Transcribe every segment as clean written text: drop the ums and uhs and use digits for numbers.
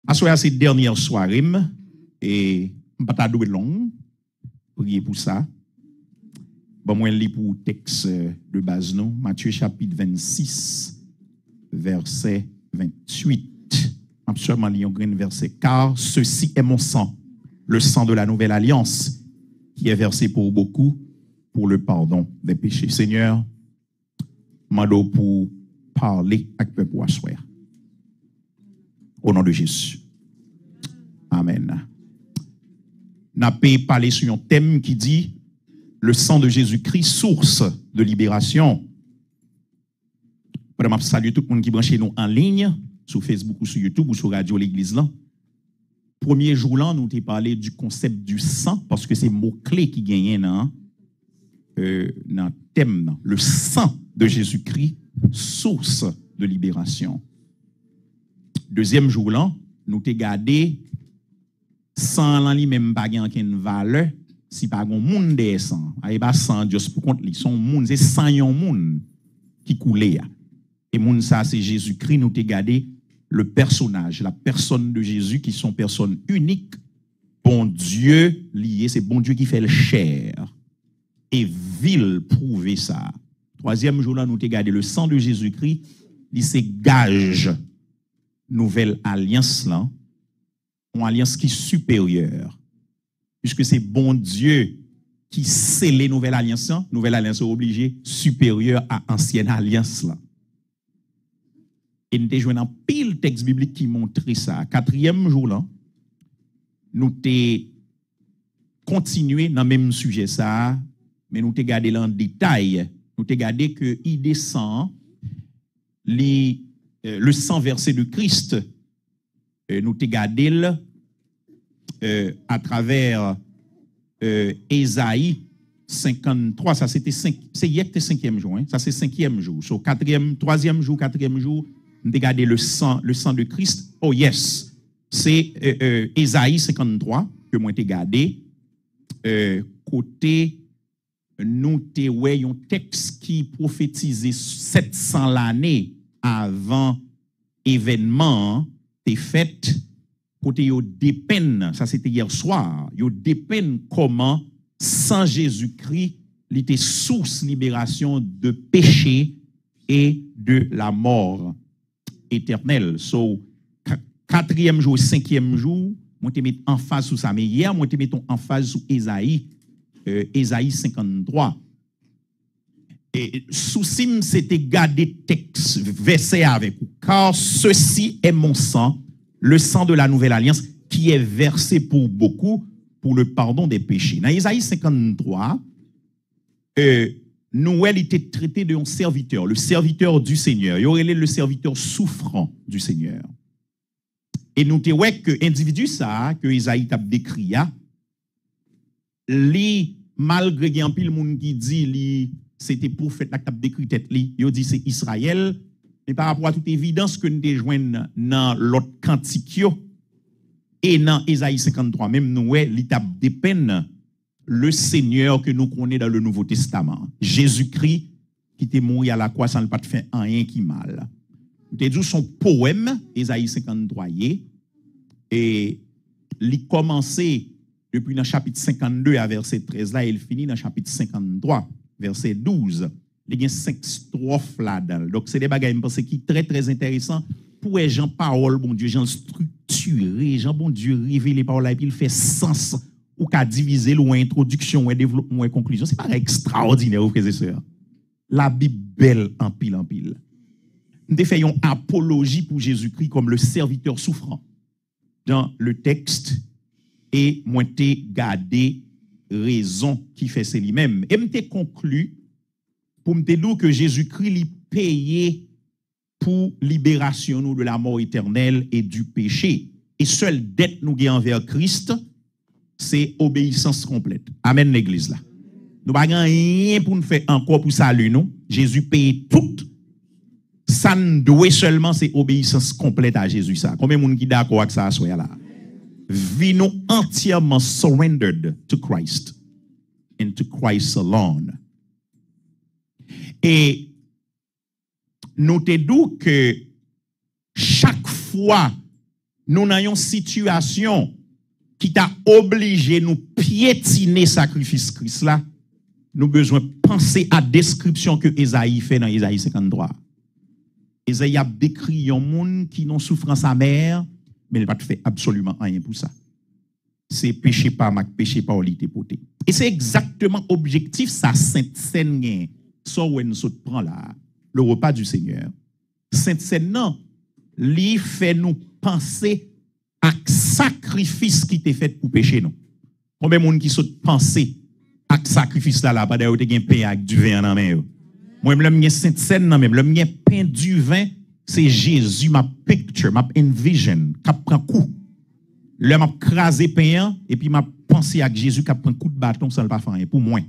À soir cette dernière soirée, et pas de long, priez pour ça. Bon, moi, je lis pour le texte de base, non? Matthieu chapitre 26, verset 28. Absolument, lisons un verset. Car ceci est mon sang, le sang de la nouvelle alliance, qui est versé pour beaucoup, pour le pardon des péchés. Seigneur, mando pour parler avec le peuple à soir. Au nom de Jésus. Amen. N'a pas parlé sur un thème qui dit le sang de Jésus-Christ, source de libération. Je salue tout le monde qui branche nous en ligne, sur Facebook ou sur YouTube ou sur Radio L'Église. Premier jour là, nous avons parlé du concept du sang, parce que c'est le mot-clé qui gagne dans le thème. Le sang de Jésus-Christ, source de libération. Deuxième jour là, nous avons gardé sang lui-même pas aucune valeur si pas gon monde des sang. Ay pas sang juste pour compte li son monde, c'est sang yon monde qui coulait. Et monde ça c'est Jésus-Christ, nous avons gardé le personnage, la personne de Jésus qui sont personnes uniques, bon Dieu lié, c'est bon Dieu qui fait le chair. Et vil prouver ça. Troisième jour là, nous avons gardé le sang de Jésus-Christ, c'est gage nouvelle alliance là, une alliance qui est supérieure. Puisque c'est bon Dieu qui scelle nouvelle alliance est obligée supérieure à ancienne alliance là. Et nous avons joué dans pile texte biblique qui montre ça. Quatrième jour là, nous avons continué dans le même sujet ça, mais nous avons gardé là en détail. Nous avons gardé que il descend le sang versé de Christ. Nous avons gardé à travers Ésaïe 53. Ça c'était c'est hier que cinquième jour. Hein? Ça c'est cinquième jour. So, troisième jour, quatrième jour. Nous avons gardé le sang de Christ. Oh yes, c'est Ésaïe 53 que moi j'ai gardé. Côté, nous avons un texte qui prophétisait 700 l'année avant événement t'es fait. Côté yo dépend, ça c'était hier soir, yo dépend comment sans Jésus-Christ, il était source libération de péché et de la mort éternelle. So, quatrième jour, cinquième jour, moi te mets en phase sur ça. Mais hier, moi te mets en phase sur Ésaïe 53. Et souci, c'était garder texte, verset avec vous. Car ceci est mon sang, le sang de la nouvelle alliance, qui est versé pour beaucoup, pour le pardon des péchés. Dans Ésaïe 53, Noël était traité d'un serviteur, le serviteur du Seigneur. Il y aurait le serviteur souffrant du Seigneur. Et nous te ouais que individu ça que Isaïe t'a décrit li malgré un pile monde qui dit li c'était prophète là t'a décrit tête li, il dit c'est Israël, mais par rapport à toute évidence que nous te joindre dans l'autre cantique et dans Isaïe 53 même nous li t'a dépend le Seigneur que nous connaissons dans le Nouveau Testament, Jésus-Christ qui était mort à la croix sans pas faire rien qui mal. Nous dit son poème Isaïe 53 et il commençait depuis le chapitre 52 à verset 13 là, il finit dans le chapitre 53 verset 12. Il y a 5 strophes là-dedans. Donc c'est des bagages qui sont très très intéressants pour les gens parole bon Dieu, gens structurés, gens bon Dieu révéler parole là et puis il fait sens ou qu'a diviser ou introduction ou développement ou conclusion. C'est pas extraordinaire frères et sœurs. La Bible belle en pile en pile. Nous fait une apologie pour Jésus-Christ comme le serviteur souffrant dans le texte et moi t'ai gardé raison qui fait c'est lui-même et m'te conclu pour me dire que Jésus-Christ lui payé pour libération nous de la mort éternelle et du péché et seule dette nous gagne envers Christ c'est obéissance complète. Amen l'église là. Nous pas rien pour nous faire encore pour salut nous. Jésus paye tout. Ça ne doit seulement c'est obéissance complète à Jésus ça. Combien de monde qui d'accord avec ça soit là? Vie nous entièrement surrendered to Christ and to Christ alone. Et nous te dis que chaque fois nous avons une situation qui t'a obligé nous piétiner sacrifice Christ là, nous avons besoin de penser à la description que Esaïe fait dans Esaïe 53. Esaïe a décrit un monde qui n'a souffrance amère, mais il n'a pas fait absolument rien pour ça. C'est péché pas, péché pas, il poté. Et c'est exactement objectif, sa sainte scène, ça où nous prend là, le repas du Seigneur. Sainte scène, non, lui fait nous penser à sacrifice qui t'est fait pour pécher, non. Combien de monde qui saute penser à sacrifice là, pas d'ailleurs, tu as un pain avec du vin en main. Moi, je me sainte scène, non, même, le pain du vin, c'est Jésus, ma picture, ma envision, qui prend coup. Le m'a crasé pain et puis m'a pensé à Jésus qui a pris un coup de bâton sans le pas faire pour moi.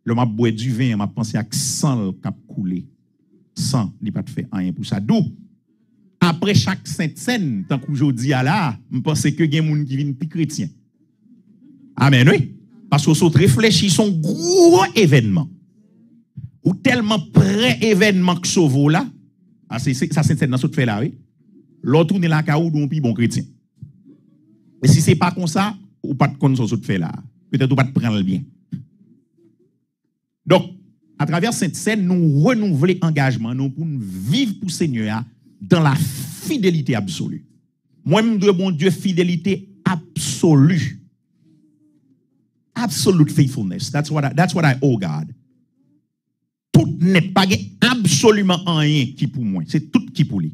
Le m'a boire du vin, m'a pensé à sang qui a coulé. Sang, il pas fait rien pour ça. D'où après chaque sainte scène, tant qu'aujourd'hui à là, je pense que il y a des gens qui viennent plus chrétiens. Amen, oui. Parce que vous réfléchissez son gros événement. Ou tellement pré-événement que sauve là. Ah, c'est ça sainte scène dans ce fait là, oui. L'autre tourne la caou d'un bon chrétien. Mais si ce n'est pas comme ça, ou pas de connaissance de fait là. Peut-être ou pas de prendre le bien. Donc, à travers cette scène, nous renouvelons l'engagement nous pour nous vivre pour le Seigneur dans la fidélité absolue. Moi-même, de mon Dieu, fidélité absolue. Absolute faithfulness. That's what I owe God. Tout n'est pas absolument rien qui pour moi. C'est tout qui pour lui.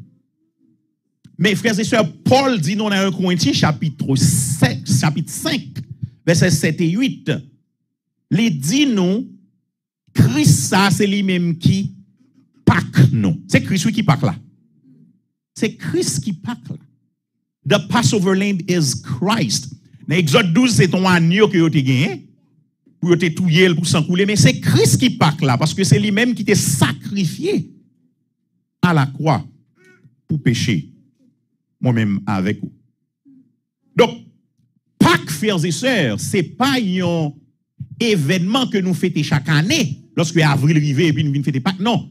Mais frères et sœurs, Paul dit dans 1 Corinthiens chapitre 5, versets 7 et 8, les dit nous, Christ ça c'est lui-même qui pack nous. C'est Christ qui pack là. C'est Christ qui pack là. The Passover lamb is Christ. Dans Exode 12, c'est ton agneau que vous avez gagné, pour vous avez touillé, pour s'encouler, mais c'est Christ qui pack là, parce que c'est lui-même qui t'est sacrifié à la croix pour pécher. Moi-même avec vous. Donc, Pâques, frères et sœurs, ce n'est pas un événement que nous fêtons chaque année, lorsque avril arrive et puis nous fêtons Pâques. Non.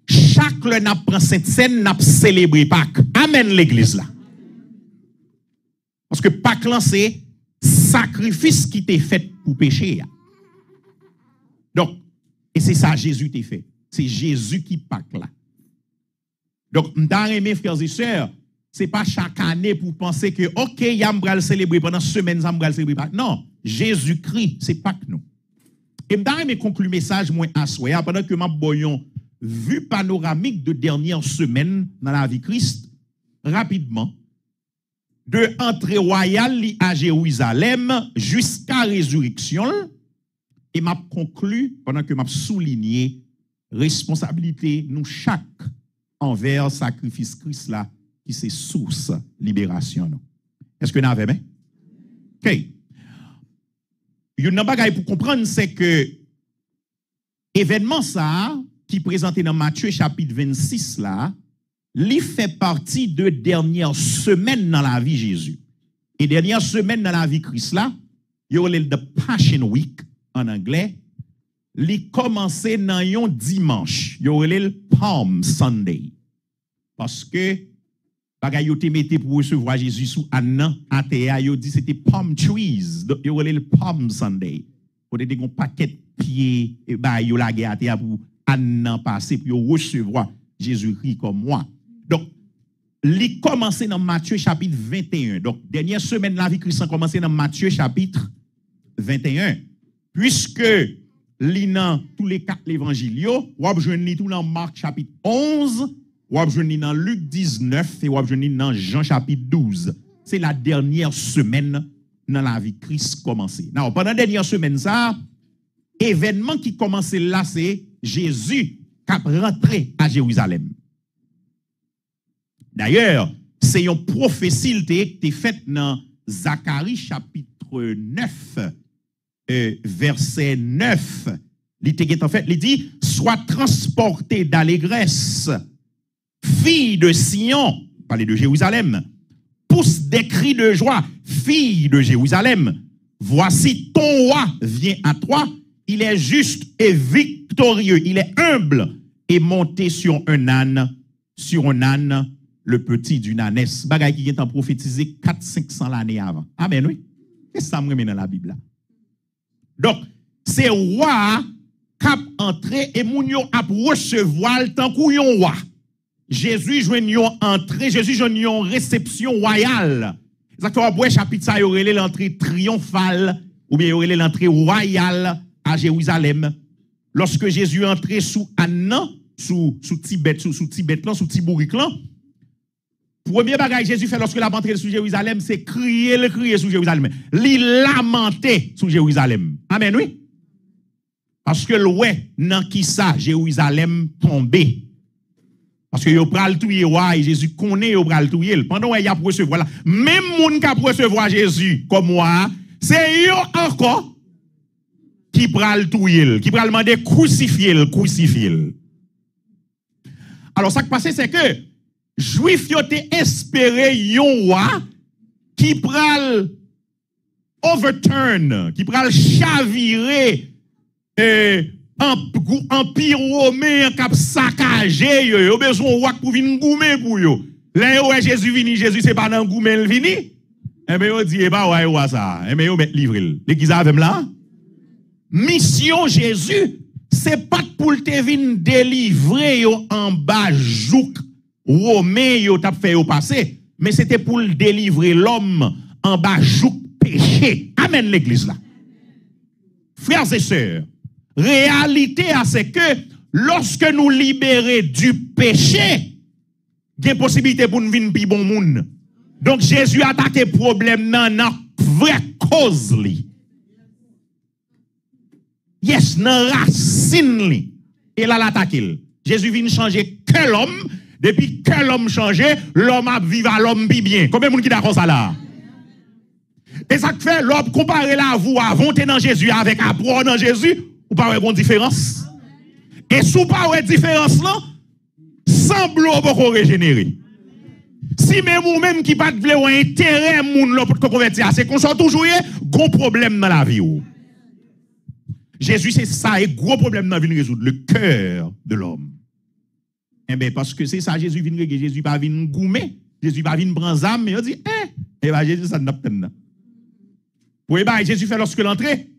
Chaque le n'a pris cette scène, n'a célébré Pâques. Amen l'église là. Parce que Pâques là, c'est sacrifice qui t'est fait pour pécher. Donc, et c'est ça Jésus t'a fait. C'est Jésus qui Pâques là. Donc, m'ta aimé, frères et sœurs, c'est pas chaque année pour penser que, ok, yam bral célébrer pendant semaine, yam bral célébrer. Non, Jésus-Christ, c'est pas que nous. Et m'da aimé conclure le message, moi, à soi, pendant que m'a boyon vue panoramique de dernière semaine dans la vie Christ, rapidement, de entrée royale à Jérusalem jusqu'à résurrection, et m'a conclu, pendant que m'a souligné, responsabilité, nous chaque, envers sacrifice Christ là, qui c'est source libération. Est-ce que vous avez aimé? OK. Il y a une bagaille pour comprendre, c'est que événement ça, qui est présenté dans Matthieu chapitre 26 là, il fait partie de dernières semaines dans la vie de Jésus. Et dernière semaine dans la vie de Christ là, il y a le Passion Week en anglais, il commence dans un dimanche, il y a le Palm Sunday. Parce que bagay yo te mette pour recevoir Jésus sous Anna, ATA, yo dit c'était palm trees. Donc yo le Palm Sunday. Pour te un paquet de pieds et bah yo la ATA pour Anna passer pour recevoir Jésus-Christ comme moi. Donc li commencé dans Matthieu chapitre 21. Donc dernière semaine la vie Christ commencé dans Matthieu chapitre 21. Puisque li dans tous les quatre évangiles yo, ou joindre tout dans Marc chapitre 11, ou joindre dans Luc 19 et ou joindre dans Jean chapitre 12. C'est la dernière semaine dans la vie Christ commencé. Now, pendant la dernière semaine ça, événement qui commençait là c'est Jésus qui est rentré à Jérusalem. D'ailleurs, c'est une prophétie qui est faite dans Zacharie chapitre 9 verset 9. Il dit sois transporté d'allégresse, fille de Sion, parler de Jérusalem, pousse des cris de joie, fille de Jérusalem. Voici ton roi vient à toi, il est juste et victorieux, il est humble et monté sur un âne, le petit d'une ânesse. Bagay qui est en prophétisé 400-500 l'année avant. Amen, oui. Et ça me remet dans la Bible là. Donc, c'est roi cap entré et moun yo ap recevoir tant kou yon roi. Jésus joine yon entrée, Jésus joine yon réception royale. Exactement, pour chapitre ça yo relé l'entrée triomphale ou bien yo relé l'entrée royale à Jérusalem. Lorsque Jésus entrait sous Annan, sous Tibet, sous Tibet là, sous Tibourik là, premier bagage Jésus fait lorsque il a entré sous Jérusalem, c'est crier sous Jérusalem. Li lamenter sous Jérusalem. Amen, oui. Parce que l'oué, nan qui ça, Jérusalem tombé. Parce que yo pral touye roi et Jésus connaît yo pral touye. Pendant qu'il y a pour recevoir là, même moun qui a pour recevoir Jésus comme moi, c'est yo encore qui pral touye, qui pral demander crucifier. Alors ça qui passe c'est que Juif yo te espéré yon roi qui pral overturn, qui pral chavirer empire romain qui a saccagé yo besoin roi pour venir goumer pour yo. Là où Jésus vini, Jésus c'est pas dans goumer le vini. Eh ben yo dit eh pas ouais ça. Eh ben yo met livre. L'église avec là. Mission Jésus c'est pas pour te venir délivrer yo en bas jouk romain yo t'a fait yo passer, mais c'était pour délivrer l'homme en bas jouk péché. Amen l'église là. Frères et sœurs, réalité c'est que lorsque nous libérer du péché, il y a une possibilité pour nous venir plus bon monde. Donc Jésus a attaqué le problème dans vraie cause li. Yes, dans racine li. Et là l'attaquer. Jésus vient changer que l'homme, depuis que l'homme changé, l'homme a vivre à l'homme bien. Combien de monde qui d'accord ça là? Et ça fait l'homme comparé là vous avant dans Jésus avec après dans Jésus, ou pas une différence? Et sous pas une différence là, semble pas régénérer. Si même ou même qui pas de un intérêt moun là pour te convertir, c'est qu'on soit toujours gros problème dans la vie. Jésus c'est ça et gros problème dans la vie résoudre le cœur de l'homme. Eh bien parce que c'est ça Jésus vient régler, Jésus pas vient goumer, Jésus pas vient prendre âme mais il dit eh ben Jésus ça n'a pas de. Oui, bah, Jésus fait lorsque l'entrée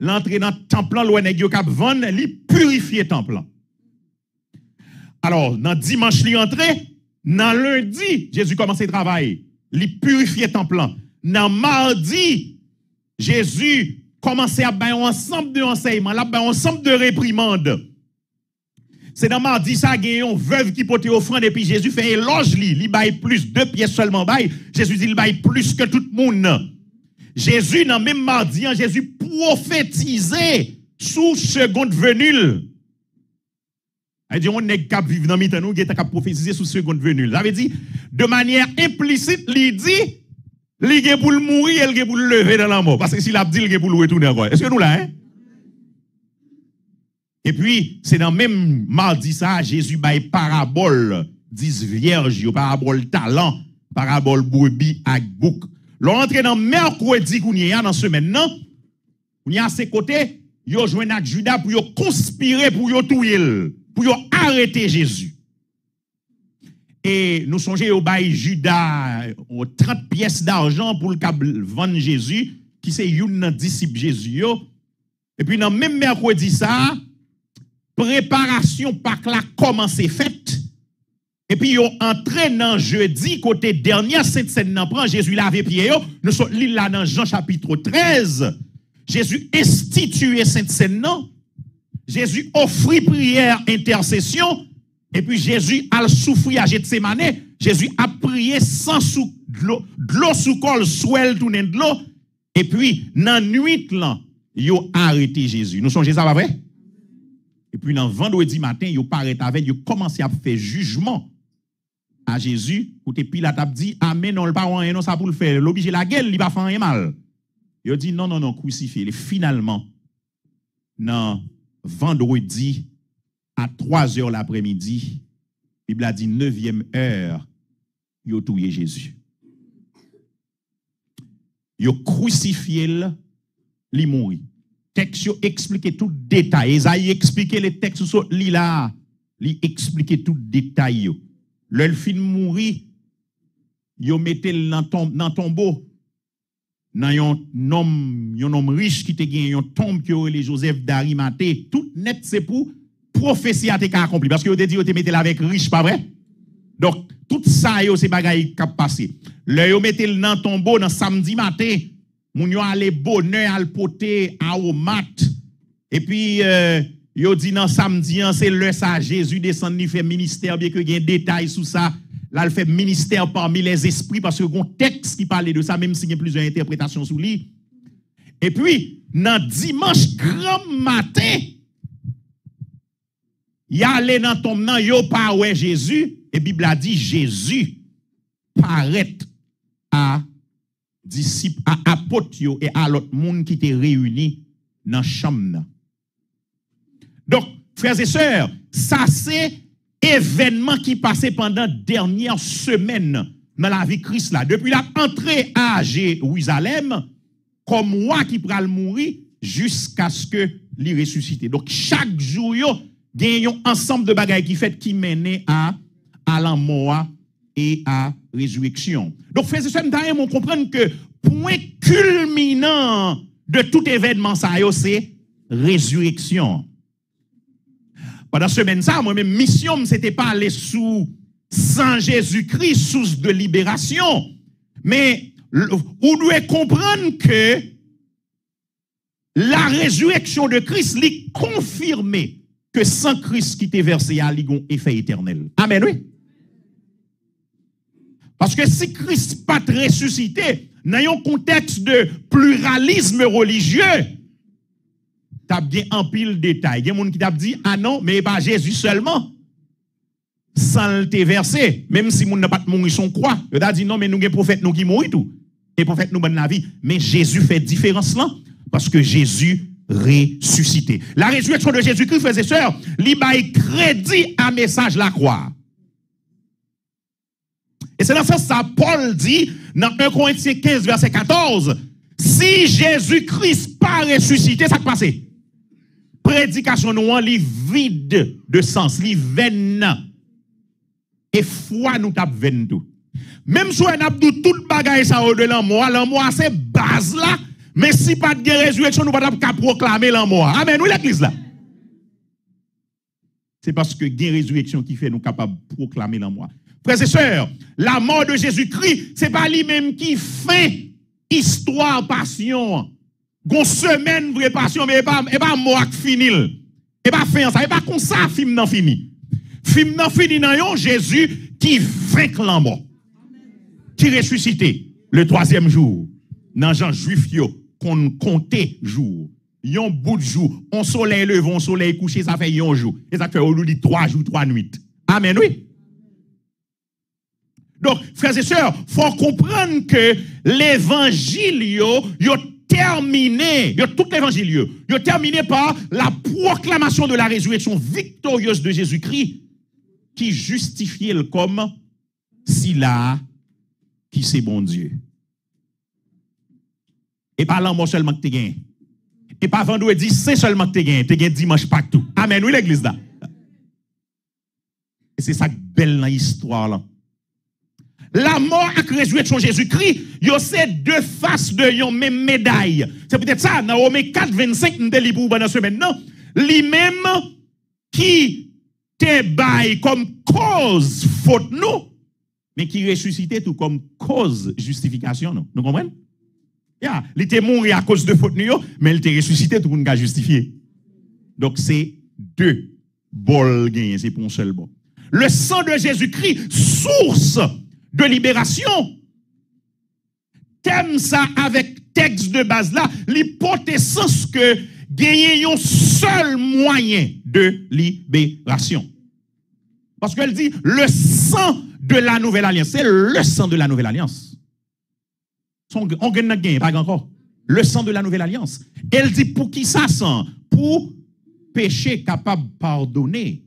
dans le temple, l'oué nèg yo k'ap vendre, li purifier le temple. Alors, dans dimanche, li entré, dans lundi, Jésus commence à travailler, li purifier le temple. Dans mardi, Jésus commence à faire un ensemble de enseignements, un ensemble de réprimandes. C'est dans mardi, ça, il y a une veuve qui porte offrande, et puis Jésus fait éloge, li baille plus, 2 pièces seulement baille. Jésus dit, il baille plus que tout le monde. Jésus, dans même mardi, Jésus prophétisait sous seconde venue. Il dit, on n'est qu'à vivre dans le nous, qui est qu'à prophétiser sous seconde venue. Ça veut dire, de manière implicite, il dit, il est pour le mourir, il est pour le lever dans la mort. Parce que s'il a dit, il est pour le retourner encore. Est-ce que nous là, hein? Et puis, c'est dans même mardi, ça, Jésus baille parabole, 10 vierges, parabole talent, parabole brebis avec bouc. L'entrée dans mercredi qu'on y a dans semaine non, on y a à ses côtés, yo joint avec Judas pour yo conspirer pour yo tuer, pour yo arrêter Jésus. Et nous songeons au bail Judas 30 pièces d'argent pour le vendre Jésus, qui c'est une disciple Jésus yo. Et puis dans même mercredi ça, préparation Pâques là commencé faite. Et puis, ils entré dans jeudi, côté dernière Sainte Seine, prend Jésus lavé pied. Nous sommes là dans Jean chapitre 13. Jésus institué Sainte Seine. Jésus offrit prière, intercession. Et puis, Jésus a souffert à Gethsemane. Jésus a prié sans de l'eau sous col, swell, tout de l'eau. Et puis, dans la nuit, là, ils ont arrêté Jésus. Nous sommes ça, pas vrai? Et puis, dans vendredi matin, ils ont parlé avec, ils ont commencé à faire jugement à Jésus, côté Pilate a dit amen non le pas rien non ça pour le faire l'obligé la gueule il va faire rien mal. Il dit non crucifié. Finalement non vendredi à 3h l'après-midi, la Bible a dit 9e heure, il a tué Jésus. Il a crucifié il mourit. Texte explique tout détail. Esaïe explique les textes sur là, il explique tout détail. le film mourir, yo mettait dans tombeau. Dans un homme riche qui te gagne, un tombe qui aurait les Joseph d'Arimathée, tout net c'est pour prophétie a été accomplie. Parce que vous avez dit, vous te mettez là avec riche, pas vrai? Donc, tout ça, c'est bagaille qui a passé. Le yo mettez dans tombeau, dans samedi matin, moun yo allé bonheur, al poté, aromate. Et puis, yo dit dans samedi, c'est le ça, Jésus descend, il fait ministère, bien que il y ait un détail sur ça. Là, il fait ministère parmi les esprits, parce qu'il y a un texte qui parlait de ça, même s'il y a plusieurs interprétations sous lui. Et puis, dans dimanche grand matin, il y a allé dans ton nom, yo pas ouais Jésus, et Bible a dit Jésus paraît à disciples, à apôtres et à l'autre monde qui étaient réunis dans la chambre. Donc, frères et sœurs, ça c'est événement qui passait pendant dernière semaine dans la vie de Christ là. Depuis la entrée à Jérusalem, comme moi qui pral mourir jusqu'à ce que il ressuscite. Donc chaque jour il y a un ensemble de bagages qui fait qui mène à la mort et à résurrection. Donc frères et sœurs, on comprend que point culminant de tout événement ça c'est résurrection. Pendant ce semaine, ça, moi-même, mission, c'était pas aller sous Saint Jésus-Christ, source de libération. Mais, on doit comprendre que la résurrection de Christ lui confirmé que sans Christ qui t'est versé à l'Igon effet éternel. Amen, oui. Parce que si Christ pas ressuscité, dans un contexte de pluralisme religieux, t'as bien en pile détail. Il y a des gens qui t'a dit, ah non, mais pas Jésus seulement. Sans le te versé, même si moun n'a pas mourir son croix. Il a dit non, mais nous avons prophètes nous qui mourent tout. Les prophètes nous donnent la vie. Mais Jésus fait différence là, parce que Jésus ressuscité. La résurrection de Jésus-Christ, frères et sœurs, il baille crédit à message la croix. Et c'est dans ça que Paul dit, dans 1 Corinthiens 15, verset 14, si Jésus-Christ pas ressuscité, ça qui passe? Prédication nous li vide de sens, li vaine. Et foi nous tape vaine tout. Même si on a tout bagaille ça au de l'amour c'est base là, mais si pas de résurrection nous pas capable proclamer l'amour. Amen, oui l'église là. C'est parce que gain résurrection qui fait nous capable proclamer l'amour. Frères et sœurs, la mort de Jésus-Christ, c'est pas lui-même qui fait histoire passion. Gon semaine vraie passion mais pas mort qui fini. Et pas fin ça, et pas comme ça film nan fini. Film nan fini nan yon Jésus qui vainc la mort. Qui ressuscité le troisième jour. Dans Jean juif yo qu'on comptait jour. Yon bout de jour, on soleil levé, on soleil couché, ça fait yon jour. Et ça fait on nous dit 3 jours, 3 nuits. Amen oui. Donc, frères et sœurs, faut comprendre que l'évangile yo terminé, tout l'évangile yo terminé par la proclamation de la résurrection victorieuse de Jésus-Christ qui justifiait le comme si là qui c'est bon Dieu. Et pas l'amour seulement que tu gagnes. Et pas vendredi, c'est seulement que tu gagnes dimanche partout. Amen, oui l'église là. Et c'est ça belle dans l'histoire là. La mort et la résurrection de Jésus-Christ, c'est deux faces de yon même médaille. C'est peut-être ça, dans Romains 4, 25, nous avons pour pendant ce maintenant. Lui-même qui te baille comme cause faute nous, mais qui ressuscitait tout comme cause justification nous. Nous comprenez? Il était mort à cause de faute nous, mais il était ressuscité tout pour nous justifier. Donc c'est deux bols gagnés, c'est pour un seul bon. Le sang de Jésus-Christ, source de libération. Thème ça avec texte de base là, l'hypothèse que gagner un seul moyen de libération. Parce qu'elle dit le sang de la nouvelle alliance, c'est le sang de la nouvelle alliance. On gagne pas encore. Le sang de la nouvelle alliance. Elle dit pour qui ça sang? Pour péché capable de pardonner.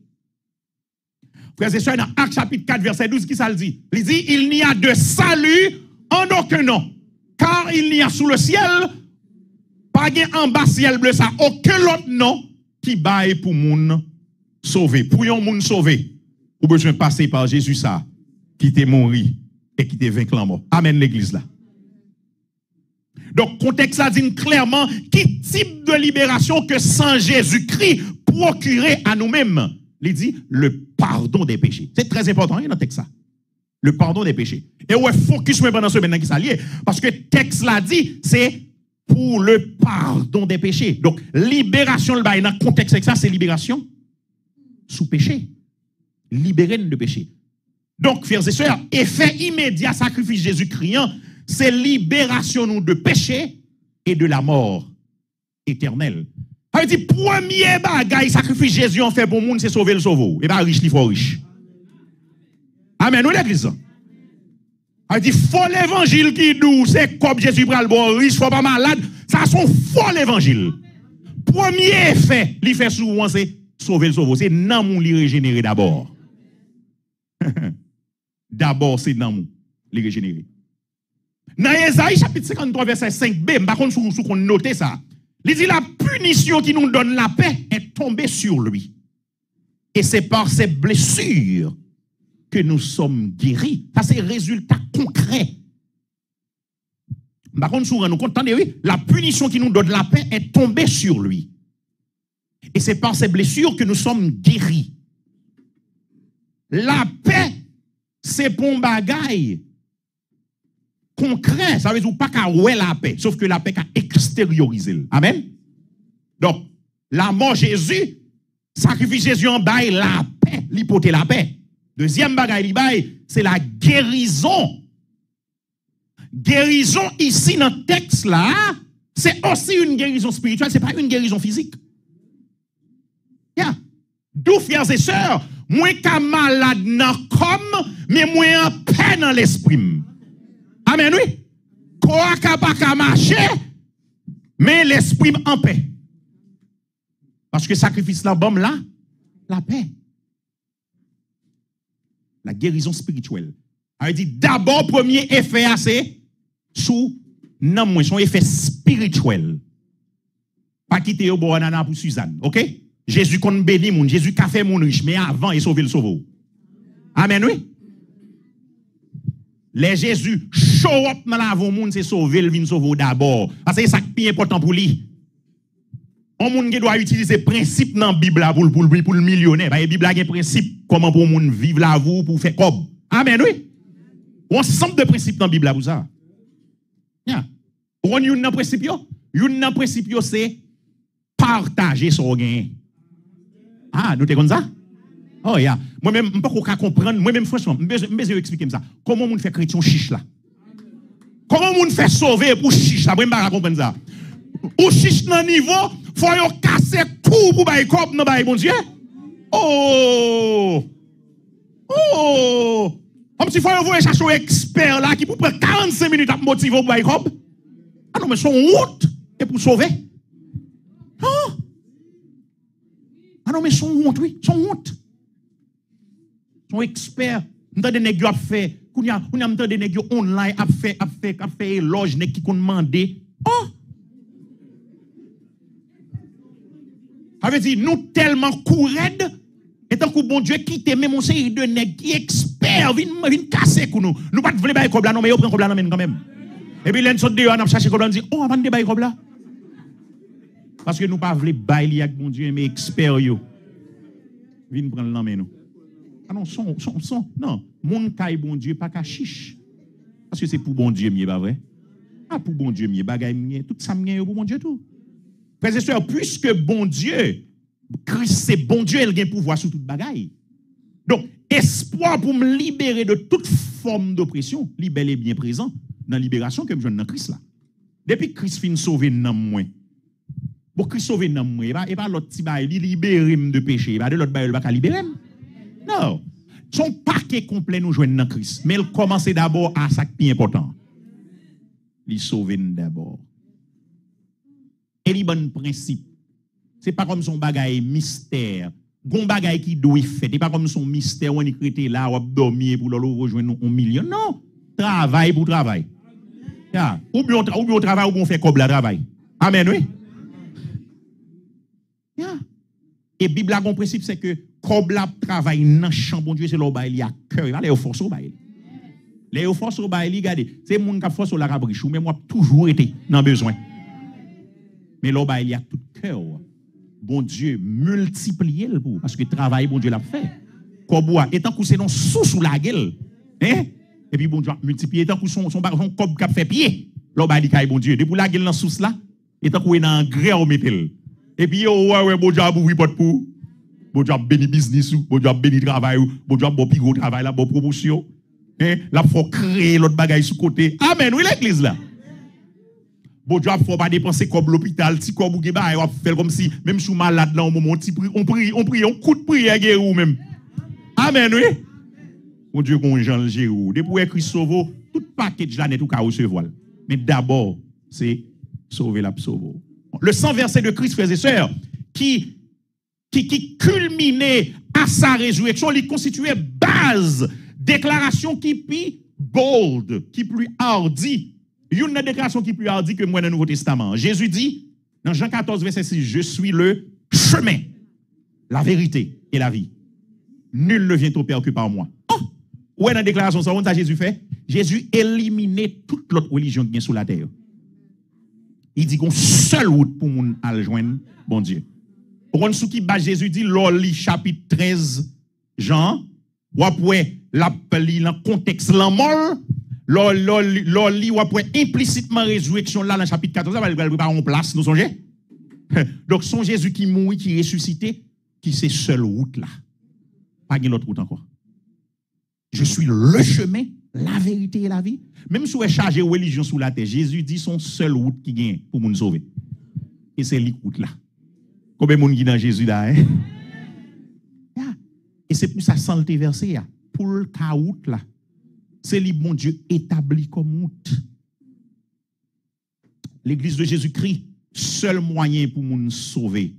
Frères et sœurs, dans Actes chapitre 4, verset 12, qui ça le dit? Il dit, il n'y a de salut en aucun nom. Car il n'y a sous le ciel, pas en bas ciel bleu, ça, aucun autre nom qui baille pour moun sauver. Pour yon moun sauver, ou besoin de passer par Jésus ça. qui t'est mort et qui t'est vaincu la mort. Amen l'église là. Donc, contexte là dit clairement quel type de libération que sans Jésus-Christ procurer à nous-mêmes. Il dit le pardon des péchés. C'est très important dans le texte ça. Le pardon des péchés. Et ouais, focus pendant ce maintenant qui s'allie. Parce que le texte là dit, c'est pour le pardon des péchés. Donc, libération, dans le contexte avec ça, c'est libération sous péché. Libérer de péché. Donc, frères et sœurs, effet immédiat, sacrifice Jésus-Christ, c'est libération nous de péché et de la mort éternelle. Ça veut dire, premier bagage, sacrifice Jésus en fait pour le monde, c'est sauver le sauveau. Et bien, riche, il faut riche. Amen, nous l'église. Ça veut dire, faux l'évangile qui doux, c'est comme Jésus prend le bon riche, faut pas malade. Ça, c'est un faux l'évangile. Premier effet, il fait souvent, c'est sauver le sauveau. C'est non mon li régénérer d'abord. D'abord, c'est non mon li régénérer. Dans Ésaïe chapitre 53, verset 5b, par contre, sous qu'on note ça, il dit la punition qui nous donne la paix est tombée sur lui. Et c'est par ses blessures que nous sommes guéris. Ça, c'est résultat concret. Par contre, sous nous compte, oui, la punition qui nous donne la paix est tombée sur lui. Et c'est par ses blessures que nous sommes guéris. La paix, c'est pour bagaille concret, ça veut dire pas qu'à ouais la paix, sauf que la paix qu'a extériorisé. Amen. Donc, la mort Jésus, sacrifice Jésus en bail la paix, l'hypothèse la paix. Deuxième bagaille bail, c'est la guérison. Guérison ici dans le texte là, c'est aussi une guérison spirituelle, c'est pas une guérison physique. Yeah. D'où frères et sœurs, moins qu'à malade dans comme, mais moins en paix dans l'esprit. Amen, oui. Quoi qu'à marcher, mais l'esprit en paix. Parce que sacrifice la bombe là, la paix. La guérison spirituelle. Elle dit d'abord, premier effet, c'est sous non moins, son effet spirituel. Pas quitter au bonana pour Suzanne, ok? Jésus qu'on bénit moun, Jésus qu'a fait moun riche, mais avant il sauve le sauveur. Amen, oui. Les Jésus show up dans la vie moun, c'est sauver le vin sauver d'abord. Parce que c'est ça qui est important pour lui. On moun qui doit utiliser principe dans la Bible pour le millionnaire. La Bible a un principe comment pour moun vivre la vie pour faire comme. Amen, oui. On ensemble de principes dans la Bible pour ça. Yeah. On y a un principe c'est partager son gain. Ah, nous te comme ça? Oh, yeah. Moi-même, je ne peux pas comprendre. Moi-même, franchement, je vais expliquer ça. Comment on fait chrétien chiche là? Comment on fait sauver pour chiche là? Je ne peux pas comprendre ça. Ou chiche dans le niveau, il faut casser coup pour bailler comme dans bailler, mon Dieu. Oh! Oh! Comme si il faut chercher un expert là qui peut prendre 45 minutes à motiver pour bailler comme. Ah non, mais son honte et pour sauver. Oh! Ah non, mais son honte, oui, son honte. Son expert, nous avons des nègres à faire, nous avons des nègres online à faire éloge, qui qu'on demande. Oh! Ça veut dire, nous tellement couraides, et tant que bon Dieu quitte même mon série de nègres qui expert, viennent casser pour nous. Nous pas voulons bailler comme là, non, mais ils prennent comme là, quand même. Et puis, l'un saute dehors, on a cherché comme là, on dit, oh, avant de bailler comme là. Parce que nous pas voulons bailler avec mon Dieu, mais expert, yo. Viens prendre l'en nous. Ah non, non. Mon caille bon Dieu, pas qu'à chiche. Parce que c'est pour bon Dieu, pas vrai? Ah, pour bon Dieu, bagay mieux. Tout ça mieux pour bon Dieu, tout. Frères et sœurs, puisque bon Dieu, Christ, c'est bon Dieu, il a un pouvoir sur toute bagaille. Donc, espoir pour me libérer de toute forme d'oppression, libérer bien présent dans la libération que je donne dans Christ là. Depuis que Christ finit sauver dans moi. Pour Christ sauver dans moi, et pas l'autre petit bail, il libère de péché, et pas de l'autre bail, il va libérer. Non. Son paquet complet nous joignent dans Christ. Mais il commence d'abord à ça qui est important. Il sauve d'abord. Et il bon principe. C'est pas comme son bagaille mystère. Gon bagaille qui doit faire. C'est pas comme son mystère où on écrit là, on dormir pour le rejoindre un million. Non. Travail pour travail. Yeah. Ou bien on travaille ou bien on fait comme la travail. Amen, oui. Yeah. Et Bible a un principe, c'est que comme la travail dans le champ, bon Dieu, c'est là où il y a cœur. Il va aller au force au bail. Les forces au bail, regardez, c'est mon qui force au la cabriche, mais moi toujours été dans besoin. Mais là il y a tout cœur. Bon Dieu multiplier le pour parce que travail bon Dieu l'a fait. Koboa étant que c'est non sous la gueule. Hein? Et puis bon Dieu multiplier étant que son cob qui fait pied. Là il dit bon Dieu depuis la gueule dans sous là, étant que dans gré au métal. Et puis ouais bon Dieu a ouvrir porte pour. Bon Dieu a béni business ou, bon Dieu a béni travail ou, bon Dieu a bon pigot travail là, bon promotion. Hein? Là faut créer l'autre bagaille sous côté. Amen, oui l'église là. Bon Dieu faut pas dépenser comme l'hôpital, si comme ou on fait comme si même sous malade là au moment on prie on coup de prière guérir même. Amen oui. Bon Dieu qu'on Jean le gérer. Depuis Christ sauve tout package là net tout ka recevoir. Mais d'abord c'est sauver la sauver. Le sang versé de Christ frères et sœurs qui culminait à sa résurrection, il constituait base déclaration qui plus bold, qui plus hardi. Une déclaration qui est plus hardie que moi dans le Nouveau Testament. Jésus dit, dans Jean 14, verset 6, je suis le chemin, la vérité et la vie. Nul ne vient au Père que par moi. Oh! Où est la déclaration ça Jésus fait? Jésus éliminait toute l'autre religion qui est sur la terre. Il dit qu'on seule route pour moun al joindre bon Dieu. Pour ce qui bat Jésus dit, l'oli chapitre 13, Jean, ou après la dans contexte la mort, l'oli ou après implicitement résurrection là dans chapitre 14, ça va préparer en place, nous songez? Donc son Jésus qui mourit, qui ressuscité, qui c'est seule route là. Pas une autre route encore. Je suis le chemin, la vérité et la vie. Même si on est chargé de religion sous la terre, Jésus dit son seule route qui gagne pour nous sauver. Et c'est la route là. Combien de monde qui dans Jésus là, hein? Et c'est pour ça sans le verset, pour le cas route là. C'est le bon Dieu établi comme route. L'église de Jésus-Christ, seul moyen pour nous sauver,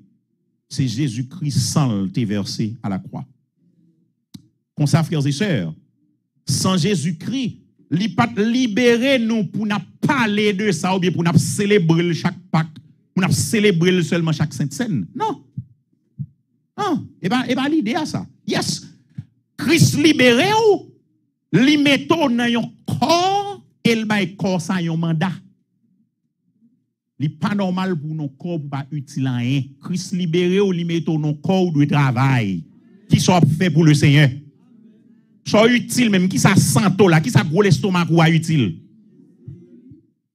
c'est Jésus-Christ sans le versé à la croix. Comme ça, frères et sœurs, sans Jésus-Christ, il ne pas libérer nous pour nous parler de ça ou bien pour nous célébrer chaque Pâques, pour nous célébrer seulement chaque Sainte Seine. Non. Non. Et bien l'idée à ça. Yes. Christ libéré ou, li metto dans yon corps et le bay corps ça yon mandat. Li pas normal pour nos corps pour pas utile à rien. Christ libéré ou li metto nos corps de travail qui sont fait pour le Seigneur. Sont utile même qui ça santo là, qui ça gros l'estomac ou utile.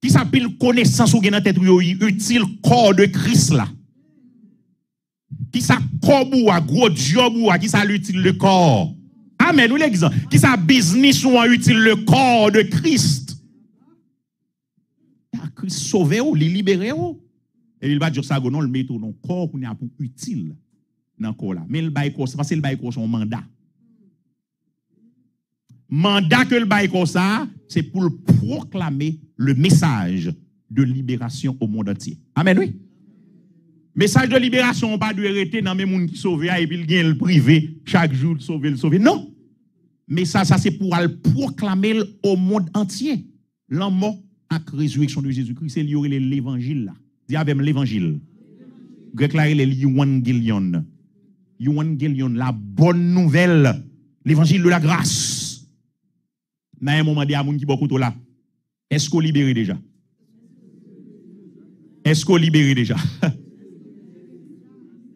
Qui ça pile connaissance ou gen dans tête utile corps de Christ là. Qui ça corps ou gros job ou qui ça l'utile le corps. Amen, ou l'exemple. Qui ça business ou utile le corps de Christ. Christ sauvé ou, li libéré ou. Et il va dire ça, non, le met dans le corps pour utile dans le corps là. Mais le bail corps, c'est parce que le bail corps son mandat. Mandat que le bail corps ça, c'est pour proclamer le message de libération au monde entier. Amen, oui. Message de libération, pas de arrêter dans les gens qui sauvent et puis il gagne le privé chaque jour, sauver. Non. Mais ça c'est pour proclamer au monde entier. La mort et la résurrection de Jésus-Christ, c'est l'évangile là. Dis avec l'évangile. Grec là, il est l'évangélion. L'évangélion, la bonne nouvelle. L'évangile de la grâce. Mais à un moment, il y a des gens qui beaucoup là. Est-ce qu'on libère déjà? Est-ce qu'on libère déjà?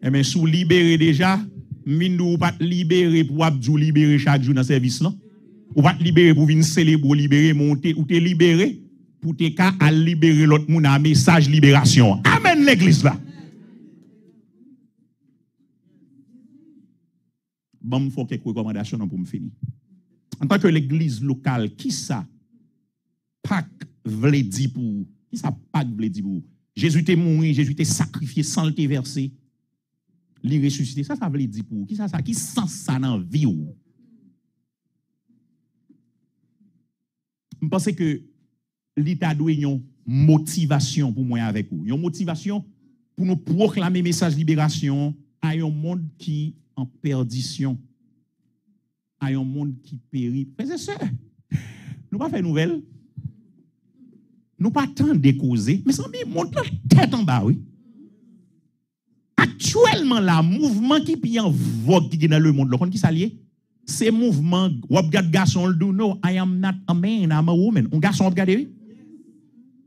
Eh bien, si vous libérez déjà, vous pas libérer pour abdou libérer chaque jour dans le service là. Ou pas libérer pour venir célébrer, libérer, monter, ou te libérer pour te cas à libérer l'autre monde un message libération. Amen l'église là. Bon, il faut quelques recommandations pour me finir. En tant que l'église locale, qui ça Pâques vle dit pour qui ça Pâques vle dit pour Jésus t'est mort, Jésus t'est sacrifié sans le versé. Li ressuscité, ça veut dire pour qui ça qui sens ça dans vie ou. Je pense que l'État doit une motivation pour moi avec vous. Une motivation pour nous proclamer message libération à un monde qui en perdition. À un monde qui périt. Frères et sœurs, nous pas faire nouvelle. Nous pas tant décauser, mais ça me monte la tête en bas, oui. Actuellement, le mouvement qui est en vogue qui est dans le monde, qui s'allie, ces mouvements, ou regarde garçon le dit no, I am not a man, I'm a woman. Un garçon regarde oui.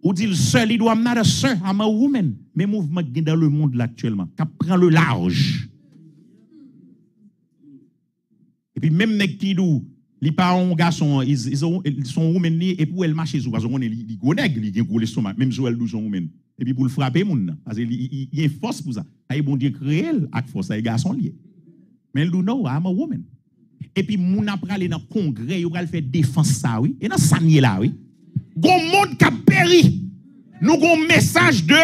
Ou dit le seul, il doit I'm not a sir, I'm a woman. Mais mouvement qui dans le monde là actuellement, qui prend le large. Et puis même nèg qui dou, li pas un garçon, ils sont women et pour elle marcher sous parce qu'on est li gros nèg, li gen gros l'estomac, même si elle dou son women. Et puis pour le frapper moun parce que il y a une force pour ça. Ay bon Dieu créé avec force ay garçon lié. Mais elle dit no, I'm a woman. Et puis moun a pralé dans congrès, yo pral faire défense ça oui. Et dans sanier là oui. Gon monde qui a péri. Nous avons un message de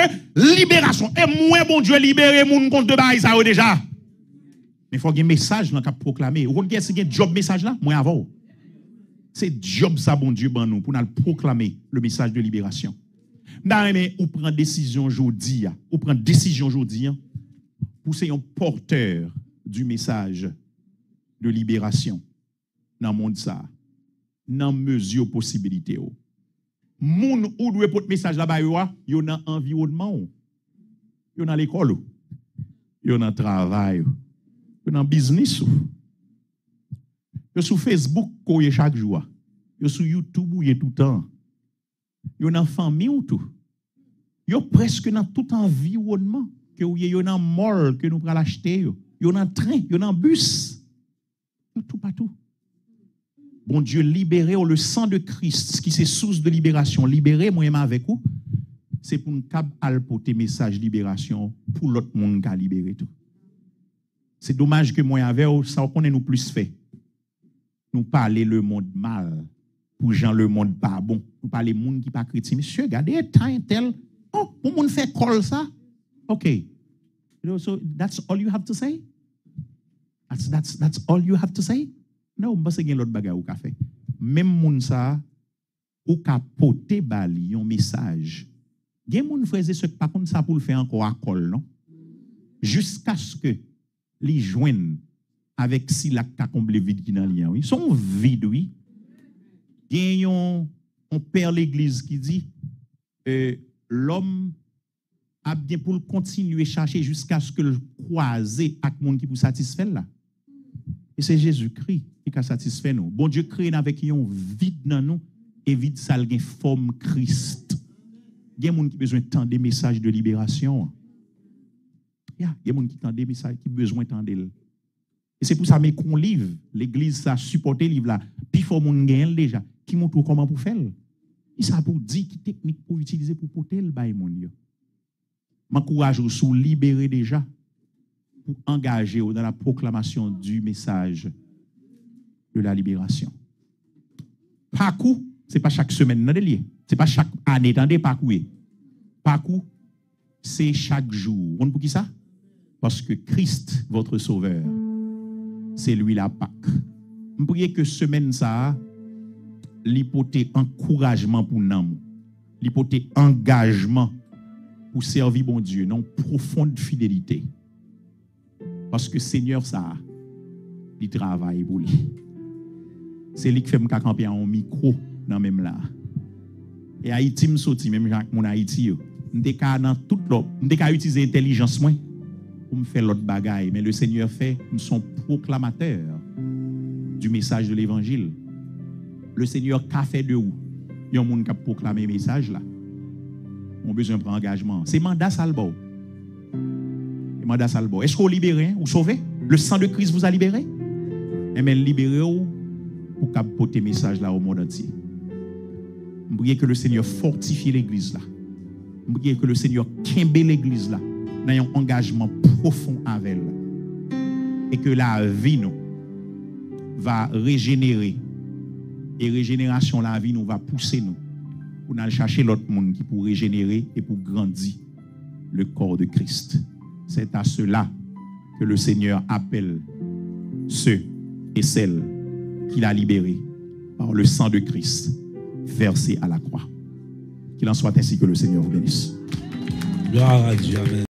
libération. Et moi bon Dieu libérer moun contre de bail ça déjà. Mais il faut qu'il y ait un message là qu'a proclamer. Vous connaissez ce que job message là moi avant. C'est job ça bon Dieu ban nous pour nous proclamer le message de libération. Mais ou prend décision aujourd'hui, ou prend décision aujourd'hui pour ser un porteur du message de libération dans le monde ça. Dans mesure possibilité. Moun ou doit porter message là-bas yo dans environnement. Yo dans l'école. Yo dans travail. Yo dans business. Yo sur Facebook koye chaque jour. Yo sur YouTube ou tout le temps. Yo dans famille ou tout. Yo presque dans tout environnement que yo dans mall que nous pral acheter yo dans train, yo dans bus. Yo tout partout. Bon Dieu, libérez le sang de Christ, qui c'est source de libération. Libérez moi avec vous. C'est pour nous porter message de libération pour l'autre monde qui a libéré tout. C'est dommage que moi avec vous, ça qu'on nous plus fait. Nous parler le monde mal pour gens le monde pas bon. Nous parler monde qui pas chrétien. Monsieur, regardez temps tel. Oh, pour monde faire call ça. OK. So that's all you have to say? That's all you have to say? Non, parce que l'autre bagage ou café. Même moun ça ou ka pote bali un message. Gen moun frère ce pas comme ça pour le faire encore à col non. Jusqu'à ce que les joignent avec si la ka comble vide qui dans lien oui. Son vide oui. Gen on père l'église qui dit l'homme a bien pour continuer chercher jusqu'à ce que le croiser avec monde qui pour satisfaire là. Et c'est Jésus-Christ qui a satisfait nous. Bon Dieu crée avec un vide dans nous et vide ça a forme Christ. Il y a des gens qui ont besoin de des messages de libération. Il y a des gens qui ont des messages qui ont besoin de et c'est pour ça qu'on livre. L'église ça supporte le livre là. Puis il faut qu'on gagne déjà. Qui montre comment pour faire. Et ça pour dire qui technique pour utiliser pour porter le bail mon Dieu. M'encourage sous libérer déjà pour engager dans la proclamation du message de la libération. Parcours, ce n'est pas chaque semaine dans ce n'est pas chaque année dans des parcours. Parcours, c'est chaque jour. Vous comprenez pour qui ça? Parce que Christ, votre sauveur, c'est lui la Pâque. Je prie que semaine ça, l'hypothèse encouragement pour nous, l'hypothèse engagement pour servir bon Dieu, non profonde fidélité. Parce que Seigneur ça, il travaille pour lui. C'est lui qui fait me camper en micro dans même là. Et Haïti me sorti même Jacques mon Haïti. M'dé dans tout l'autre, m'dé utiliser intelligence moins pour me faire l'autre bagaille, mais le Seigneur fait nous sommes proclamateurs du message de l'évangile. Le Seigneur qu'a fait de où? Il y a un monde qui a proclamé le message là. On a besoin de prendre engagement. C'est mandat salbo. Mandat salbo. Est-ce qu'on libéré ou sauvé? Le sang de Christ vous a libéré? Eh bien, libéré pour porter message là au monde entier. Je prie que le Seigneur fortifie l'église là. Je prie que le Seigneur kembe l'église là dans un engagement profond avec elle. Et que la vie nous va régénérer. Et régénération la vie nous va pousser nous pour aller chercher l'autre monde qui pour régénérer et pour grandir le corps de Christ. C'est à cela que le Seigneur appelle ceux et celles qu'il a libérés par le sang de Christ versé à la croix. Qu'il en soit ainsi, que le Seigneur vous bénisse. Gloire à Dieu. Amen.